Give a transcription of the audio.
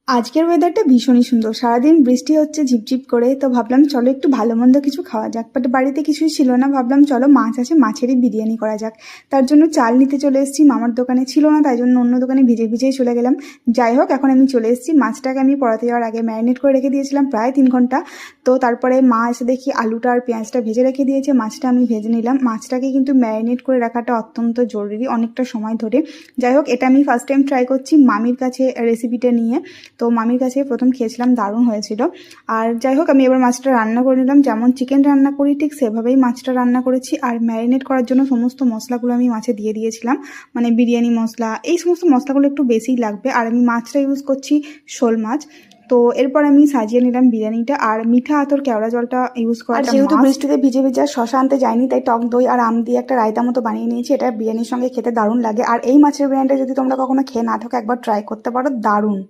আজকের ওয়েদারটা ভীষণই সুন্দর। সারাদিন বৃষ্টি হচ্ছে ঝিপঝিপ করে। তো ভাবলাম চলো একটু ভালো মন্দ কিছু খাওয়া যাক। বাট বাড়িতে কিছুই ছিল না। ভাবলাম চলো মাছ আছে, মাছেরই বিরিয়ানি করা যাক। তার জন্য চাল নিতে চলে এসেছি। মামার দোকানে ছিল না, তাই জন্য অন্য দোকানে ভিজেই চলে গেলাম। যাই হোক, এখন আমি চলে এসেছি। মাছটাকে আমি পড়াতে যাওয়ার আগে ম্যারিনেট করে রেখে দিয়েছিলাম প্রায় 3 ঘন্টা। তো তারপরে মা এসে দেখি আলুটা আর পেঁয়াজটা ভেজে রেখে দিয়েছে। মাছটা আমি ভেজে নিলাম। মাছটাকে কিন্তু ম্যারিনেট করে রাখাটা অত্যন্ত জরুরি, অনেকটা সময় ধরে। যাই হোক, এটা আমি ফার্স্ট টাইম ট্রাই করছি মামির কাছে রেসিপিটা নিয়ে। তো মামির কাছে প্রথম খেয়েছিলাম, দারুণ হয়েছিল। আর যাই হোক, আমি এবার মাছটা রান্না করে নিলাম। যেমন চিকেন রান্না করি ঠিক সেভাবেই মাছটা রান্না করেছি। আর ম্যারিনেট করার জন্য সমস্ত মশলাগুলো আমি মাছে দিয়ে দিয়েছিলাম, মানে বিরিয়ানি মশলা, এই সমস্ত মশলাগুলো একটু বেশিই লাগবে। আর আমি মাছটা ইউজ করছি শোল মাছ। তো এরপর আমি সাজিয়ে নিলাম বিরিয়ানিটা। আর মিঠা আতর কেওড়া জলটা ইউজ করা, যেহেতু বৃষ্টিতে ভিজে ভিজে আর শশা আনতে যায়নি, তাই টক দই আর আম দিয়ে একটা রায়তা মতো বানিয়ে নিয়েছি। এটা বিরিয়ানির সঙ্গে খেতে দারুণ লাগে। আর এই মাছের বিরিয়ানিটা যদি তোমরা কখনো খেয়ে না থাকো, একবার ট্রাই করতে পারো, দারুণ।